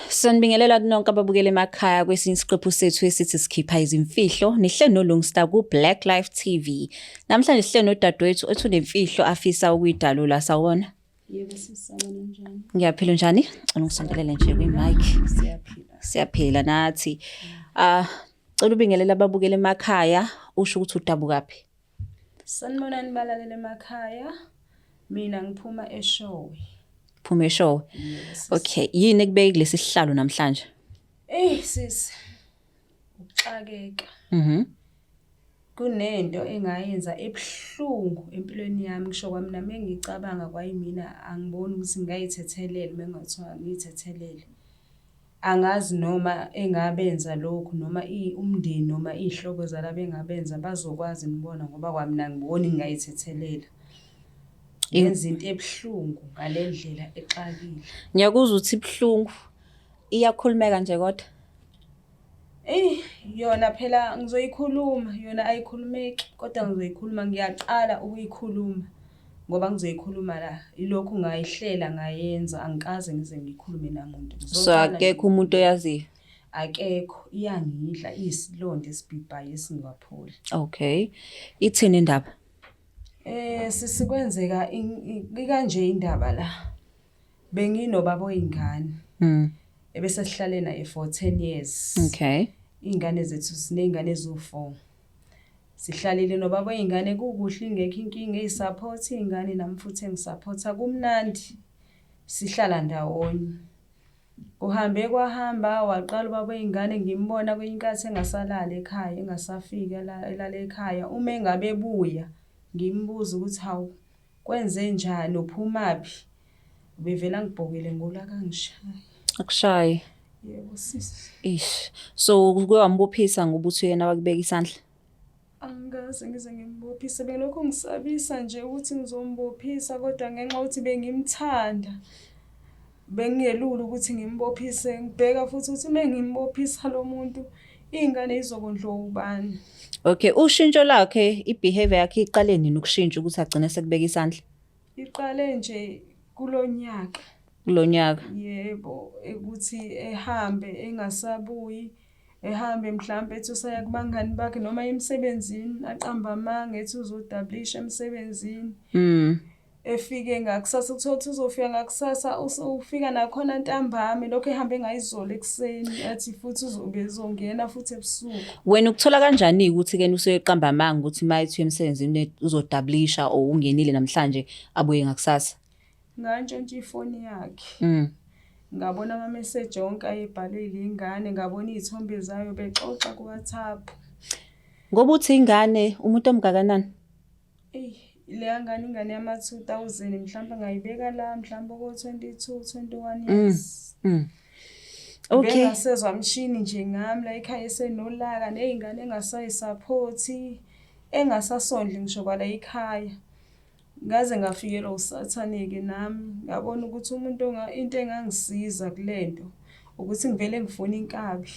Sanibingelela nonke ababukela emakhaya kwesinye isiqephu sethu esithi sikhipha izimfihlo. Nihleli noLongstar ku-Black Life TV. Namhlanje sihleli nodadewethu othi unemfihlo afisa ukuyidalula, sawona? Yebo sisabona njani? Ngiyaphila njani? Ngicela ungisandelele nje kwi-mic. Siyaphila nathi. Cela ubingelela ababukela emakhaya, usho ukuthi udabukaphi? Sanibonani balalele emakhaya. Mina ngiphuma eShowe. Phuma eShowe. Yes. Okay, yini ekubeke kulesi sihlalo namhlanje? Sis. Ukuxakeka. Kunento engayenza ebhlungu empilweni yami ngisho kwami nami engicabanga kwayimina angiboni ukuthi ngayithethelele mengathiwa ngiyithethelele. Angazi noma engabenza lokhu noma umndeni noma ihloko zalabo engabenza bazokwazi ngibona ngoba kwami ngiboni ngayithethelele. Yenza into ebhlungu ngalendlela exakile. Ngiyakuzwa ukuthi ibhlungu iyakhulumeka nje kodwa. Yona phela ngizoyikhuluma, yona ayikhulumeki kodwa ngizoyikhuluma, ngiyaqala ukuyikhuluma ngoba ngizoyikhuluma la ilokhu ngayihlela ngayenza angikaze ngize ngikhulume namuntu. So akekho umuntu oyaziyo? Akekho, iyangidla iyisilonda esibhibhayo esingapholi. Okay. Ithini indaba? Sisikwenzeka kanje indaba la. Benginobaba oyingane. Ebese sihlale naye for 10 years. Okay. Ingane zethu sinengane ezo4. Sihlalile nobaba oyingane kukuhle ingekho inkinga eyisupport ingane nami futhi engisupporta kumnandi. Sihlala ndawonye. Kuhambe kwahamba waqala ubaba oyingane ngimbona kweyinkathi engasalala ekhaya engasafika elala ekhaya uma engabe ebuya ngimbuza ukuthi hawu kwenze njani uphumaphi ubevela ngibhokele ngola kangishaya. Akushaye. Yebo sisi. Ish. So kwambophisa ngoba uthi yena wakubeka isandla? Angikaze ngize ngimbophise belokho ngisabisa nje ukuthi ngizombophisa kodwa ngenxa ukuthi bengimthanda bengelula ukuthi ngimbophise ngibheka futhi ukuthi mengimbophisa lo muntu ingane izokondliwa ubani. Okay, ushintsho lakhe ibehavior yakhe iqale nini ukushintsha ukuthi agcine sekubeka isandla? Iqale nje kulonyaka. Kulonyaka? Yebo, ukuthi ehambe engasabuyi, ehambe mhlambe ethi usaya kubangani bakhe noma emsebenzini aqamba amanga ethi uzodablisha emsebenzini. Efike ngakusasa uthothi uzofika ngakusasa ufika nakhona ntambama lokho ehambe engayizolo ekseni athi futhi uzongena futhi ebusuku. Wena ukuthola kanjani ukuthi ke useqamba amanga ukuthi mayithi emsebenzini uzodablisha or ungenile namhlanje abuye ngakusasa? Ngantshontsha ifoni yakhe. Ngabona ama message onke ayebhalwe ingane, ngabona izithombe zayo bexoxa ku WhatsApp. Ngoba uthi ingane umuntu omgakanani? Le ingane yama 2000 mhlawumbe ngayibeka la mhlawumbe ko 22 21 years. Okay. Bengasezwa mshini nje ngami la ekhaya esenolaka nezingane engasayisupport engasasondli ngisho kwala ekhaya. Ngaze ngafikela usathane ke nami ngabona ukuthi umuntu into engangisiza kulento ukuthi ngivele ngifuna inkabi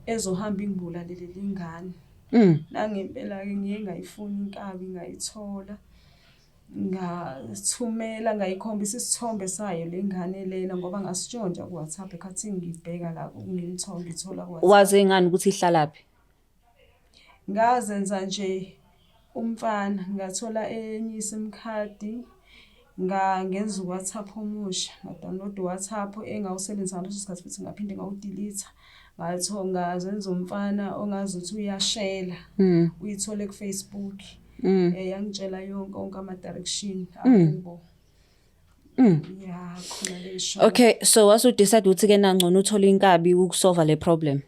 ezohamba ingibulalele lengane. Nangempela ke ngiye ngayifuna inkabi ngayithola. Ngathumela ngayikhombisa isithombe sayo lengane lena ngoba ngasitshontsha ku WhatsApp ekhathi ngibheka la ngimthombe ngithola ku WhatsApp. Wazi ingane ukuthi ihlalaphi? Ngazenza nje umfana ngathola enye iSIM card ngenza uWhatsApp omusha ngadownload uWhatsApp engawusebenzisa ngaleso sikhathi futhi ngaphinde ngawudelete ngazenza umfana ongazi ukuthi uyashela uyithole ku Facebook yangitshela yonke ama direction akubo. Khona lesho. Okay, so wasu decide ukuthi ke nangcono uthola inkabi ukusolve le problem?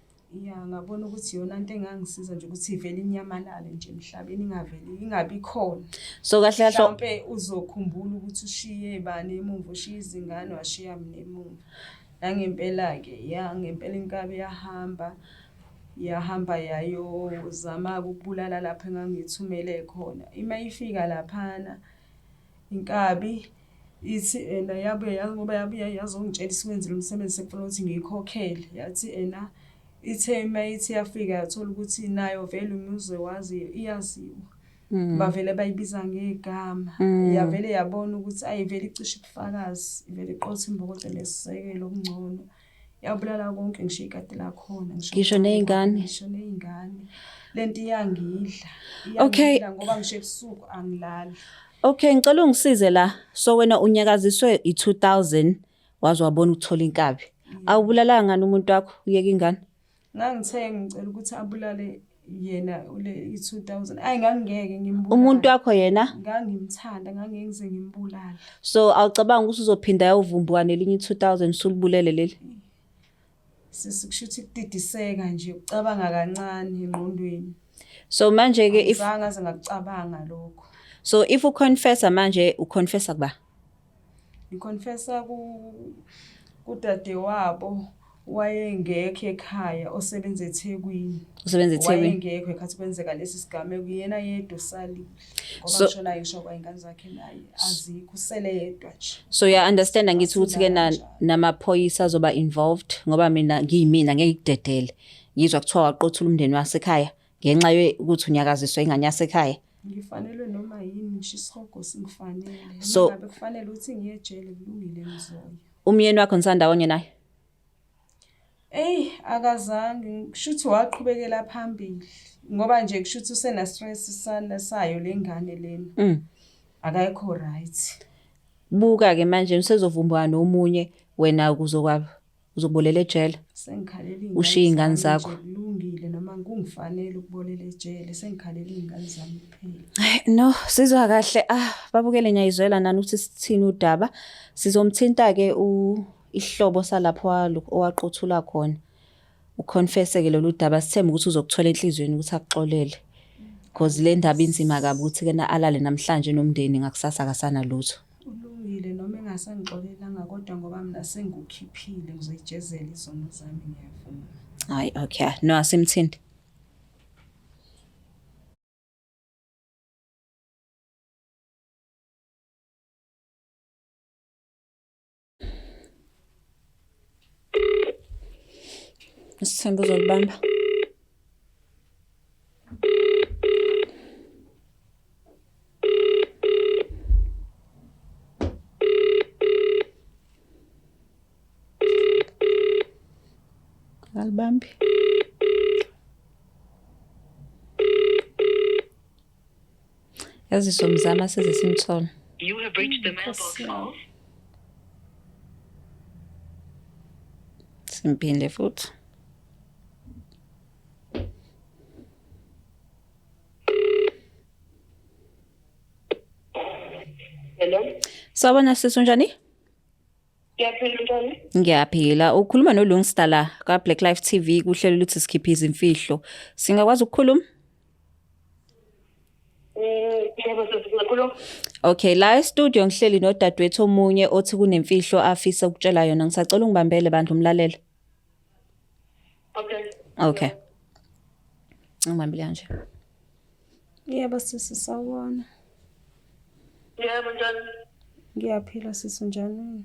Ngabona ukuthi yona into engangisiza nje ukuthi ivele inyamalale nje emhlabeni ingabi khona. So kahle mhlawumbe uzokhumbula ukuthi ushiye bani emuva, ushiye izingane washiya mina emuva. Nangempela ke ngempela inkabi yahamba yayo zama ukubulala lapha engangithumele khona. Imayifika laphana inkabi ithi yabuye ngoba yabuye yazongitshela isiwenzile umsebenzi sekufanele ukuthi ngiyikhokhele yathi ithe mayithi yafika yathola ukuthi nayo vele umuze wazi iyaziwa bavele bayibiza ngegama yavele yabona ukuthi ayivele icishe ubufakazi ivele iqotha imbokodo nesisekelo okungcono yabulala konke ngisho ikati lakhona Ngisho ney'ngane. ngisho ney'ngane lento iyangidla Okay. ngoba ngisho ebusuku angilali. Okay, ngicela ungisize la. So wena unyakaziswe i-2000 waze wabona ukuthola inkabi. Awubulalanga ngani umuntu wakho uyeka ingane? Ngangithe ngicela ukuthi abulale yena i-2000 ngangingeke ngimbulale. Umuntu wakho yena? Ngangimthanda ngangengize ngimbulale. So awucabanga ukuthi uzophinda yawuvumbuka nelinye i-2000 sulibulele leli? Kusho ukuthi kudidiseka nje ucabanga kancane engqondweni. So manje ke if ngaze ngakucabanga lokho. So if uconfessa manje uconfessa kuba? Ngiconfessa kudade wabo wayengekho ekhaya osebenza eThekwini. Usebenza eThekwini. Wayengekho ekhathi kwenzeka lesi sigameko yena yedwa salile. Ngoba So- ngishona ngisho kwayingane zakhe naye azikho usele yedwa nje. So ya understand ngithi ukuthi ke namaphoyisa azoba involved ngoba mina ngiyimina ngeke ngidedele. Ngizwa kuthiwa waqothula umndeni wasekhaya ngenxa yokuthi unyakaziswa ingane yasekhaya. Ngifanelwe noma yini ngisho isihogo singifanele. So- Ngabe kufanele ukuthi ngiye ejele kulungile ngizoya. Umyeni wakho nisandawonye naye? Akazange kushuthi waqhubekela phambili ngoba nje kushuthi usena stress sayo lengane lena. Akayikho right. Buka ke manje usezovumbuka nomunye wena uzobolela ejele. Sengikhalela ingane. Ushiye iy'ngane zami zakho. nje kulungile noma kungifanele ukubolela ejele sengikhalela ingane zami kuphela. No, sizwa kahle. Babukele nyayizwela nani ukuthi sithini udaba. Sizomthinta ke ihlobo salapho owaqothula khona. Uconfesse ke lolu daba sithemba ukuthi uzokuthola enhlizweni ukuthi akuxolele. Because le ndaba inzima kabi ukuthi ke alale namhlanje nomndeni ngakusasa akasana lutho. Ulungile noma engasangixolelanga kodwa ngoba mina sengikukhiphile ngizoyijezela izono zami ngiyavuma. Hayi okay. No asimthinti. Sithemba uzolibamba. Alibambi. Yazi somzama size simthola. You have reached the mailbox of Simphinde futhi. Hello. Sawubona sisi unjani? Ngiyaphila njani? Ngiyaphila. Ukhuluma noLungstar la ka Black Life TV kuhlelo luthi sikhiphe izimfihlo. Singakwazi ukukhuluma? Yebo sesikhuluma. Okay, la e-studio ngihleli nodadewethu omunye othi kunemfihlo afisa ukutshela yona. Ngisacela ungibambele bandla umlalele. Okay. Okay. Ngibambile kanje. Yebo sisi sawubona. Yebo njani? Ngiyaphila sisi njani?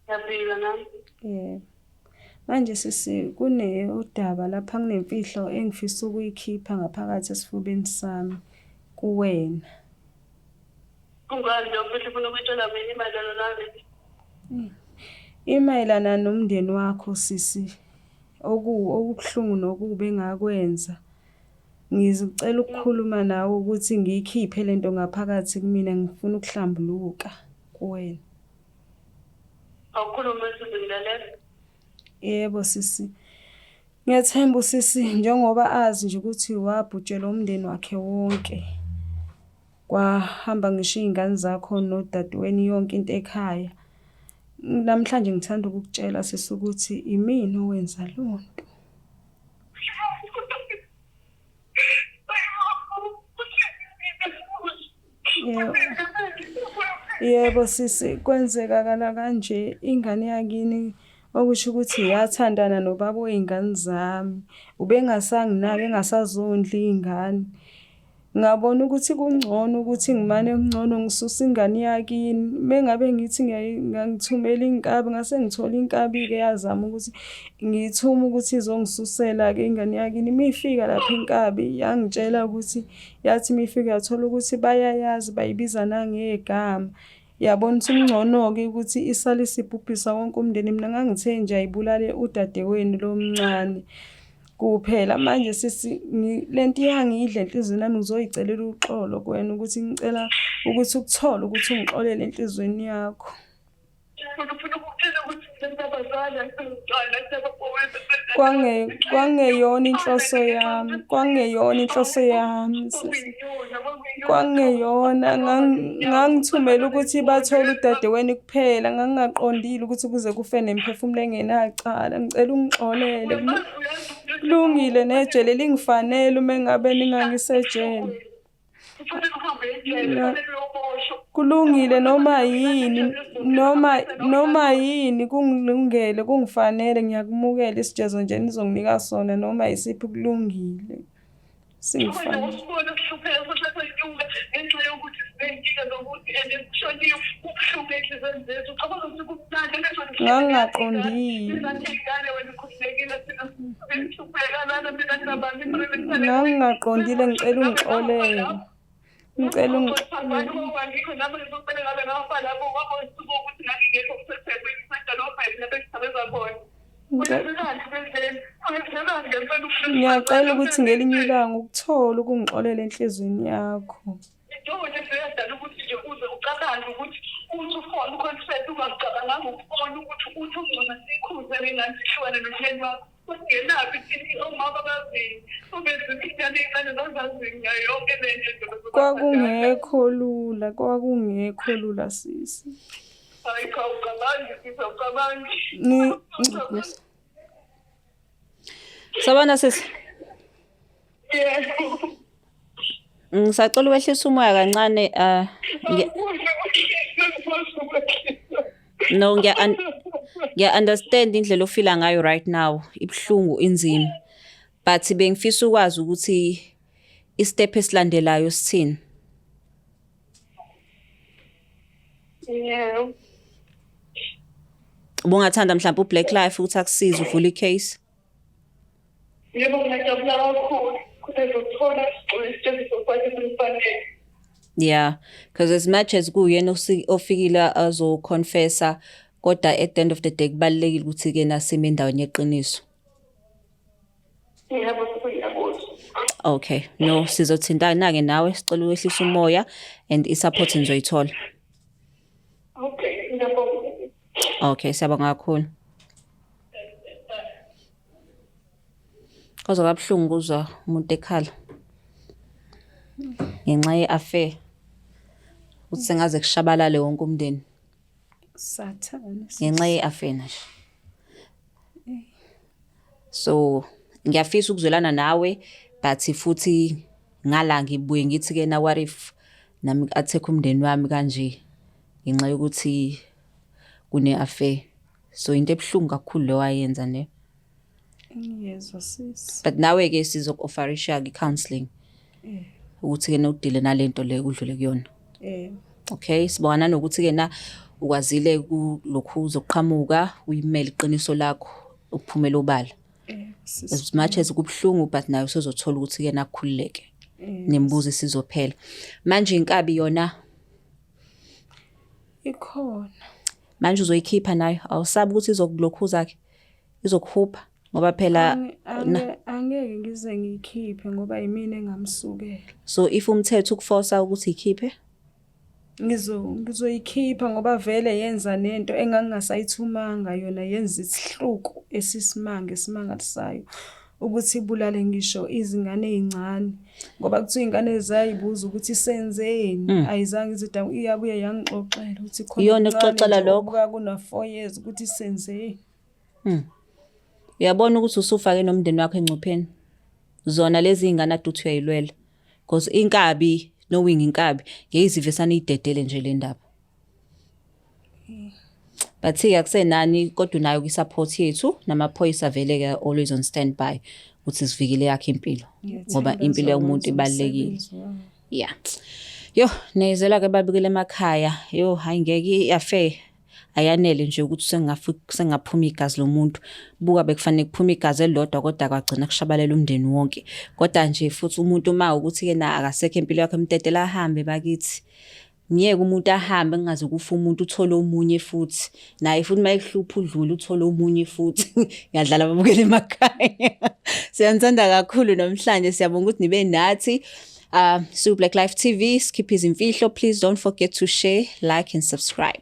Ngiyaphila nami. Yebo. Manje sisi udaba lapha kunemfihlo engifisa ukuyikhipha ngaphakathi esifubeni sami kuwena. Kungani lokho ufuna ukutshela mina mayelana nani? Imayelana nomndeni wakho sisi. Okubuhlungu nokubi engakwenza. Ngizicela ukukhuluma nawe ukuthi ngiyikhiphe lento ngaphakathi kumina ngifuna ukuhlambuluka kuwena. Awukhuluma sizingilalela. Yebo sisi. Ngiyathemba usisi njengoba azi nje ukuthi wabhutshela umndeni wakhe wonke. Kwahamba ngisho izingane zakho nodadewenu yonke into ekhaya. Namhlanje ngithanda ukukutshela sisi ukuthi imina owenza lonto. Yebo sisi kwenzeka kanje ingane yakini okusho ukuthi yathandana nobaba wezingane zami. Ubengasanginaki engasazondla izingane. ngabona ukuthi kungcono ukuthi ngimane ngcono ngisusa ingane yakini. Mengabe ngithi ngangithumela inkabi ngase ngithola inkabi-ke yazama ukuthi ngiyithuma ukuthi izongisusela-ke ingane yakini. Mifika lapha inkabi yangitshela ukuthi yathi mifika yathola ukuthi bayayazi bayibiza nangegama. Yabona ukuthi kungcono-ke ukuthi isale isibhubhisa wonke umndeni. Mina ngangithe nje ayibulale udadewenu lo mncane kuphela. Manje sisi lento iyangidla enhlizweni yami, ngizoyicelela uxolo kuwena ukuthi ngicela ukuthi ukuthole ukuthi ungixolele enhlizweni yakho. Kwangeyona inhloso yami, kwangeyona inhloso yami sisi. Kwangeyona, ngangithumela ukuthi bathole udadewenu kuphela, ngangingaqondile ukuthi kuze kufe nemiphefumulo engenacala. Ngicela ungixolele. Kulungile nejele lingifanele uma ngabe ningangisejele. Kulungile noma yini kungilungele kungifanele, ngiyakumukela isijezo nje nizonginika sona noma yisiphi kulungile. Singifanele. Ngangingaqondile, ngicela ungixolele. Ngicela ngiyacela ukuthi ngelinye ilanga ukuthole ukungixolela enhlizweni yakho. Kwakungekho lula sisi. Sabona sisi. Ngisacela ukwehlisa umoya kancane no ngiya understand indlela ofila ngayo right now, ibhlungu inzima, but bengifisa ukwazi ukuthi istep esilandelayo sithini. Yeah. Ubungathanda mhlawumbe uBlack Life ukuthi akusize uvule icase? Yebo, ngiyajabula kakhulu kuzothola isixolisiso sakhe esifanele. Yeah, because as much as kuyena ofikile azoconfessa, kodwa at the end of the day kubalulekile ukuthi-ke nasime endaweni yeqiniso. Yebo, siyabona. Okay, no, sizothintana-ke nawe sicela ukwehlisa umoya and i-support nizoyithola. Okay, ngiyabonga. Okay, siyabonga kakhulu. Koza kabuhlungu kuzwa umuntu ekhala ngenxa ye-affair ukuthi sengaze kushabalale wonke umndeni Sathane ngenxa ye-affair nje. So ngiyafisa ukuzwelana nawe, but futhi ngala ngibuye ngithi-ke na what if nami athekhe umndeni wami kanje ngenxa yokuthi kune-affair. So into ebuhlungu kakhulu le wayenza ne. ngiyezwa sisi. But nawe-ke sizoku-offerisha-ke i-counselling ukuthi-ke nodile nalento le udlule kuyona. Okay, sibona nanokuthi-ke na ukwazile kulokhu uzoqhamuka uyimele iqiniso lakho ukuphumela obala. As much as kubuhlungu, but nayo usozothola ukuthi-ke nakukhululeke nembuzo isizophela. Manje inkabi yona ikhona. Manje uzoyikhipha nayo, awusabi ukuthi izokulokhuza-ke izokuhupha ngoba phela angeke ngize ngiyikhiphe ngoba yimina engamsukela. So if umthetho ukuforsa ukuthi ikhiphe, ngizoyikhipha ngoba vele yenza nento engangasayithumanga, yona yenza isihluku esisimanga esimangalisayo ukuthi ibulale ngisho izingane ezincane, ngoba kuthiwa ingane zayibuza ukuthi senzeni, ayizange izida iyabuye yangixoxela ukuthi khona iyona exoxela lokho kuna 4 years ukuthi senzeni. Uyabona ukuthi usufake nomndeni wakho engcupheni zona lezi ingane aduthi uyayilwela, because inkabi knowing inkabi ngeyizivesana idedele nje le ndaba. But akusenani kodwa nayo ku-support yethu namaphoyisa vele-ke always on standby ukuthi sivikele yakhe impilo ngoba Ngiyethemba impilo yomuntu uzokwenza ibalekile. umsebenzi wawo. Yeah. Yo, nezela ke babikele emakhaya. Yo, hayi ngeke iafe ayanele nje ukuthi sengaphuma igazi lomuntu. Buka bekufanele kuphuma igazi elilodwa kodwa kwagcina kushabalela umndeni wonke. Kodwa nje futhi umuntu uma ukuthi ke na akasekho impilo yakhe emtetela ahambe bakithi. Ngiyeke umuntu ahambe kungaze kufa umuntu uthole omunye futhi. Naye futhi mayehlupha udlule uthole omunye futhi. Ngiyadlala babukele emakhaya. Siyanthanda kakhulu namhlanje siyabonga ukuthi nibe nathi. So Black Life TV, skip izimfihlo. Please don't forget to share, like and subscribe.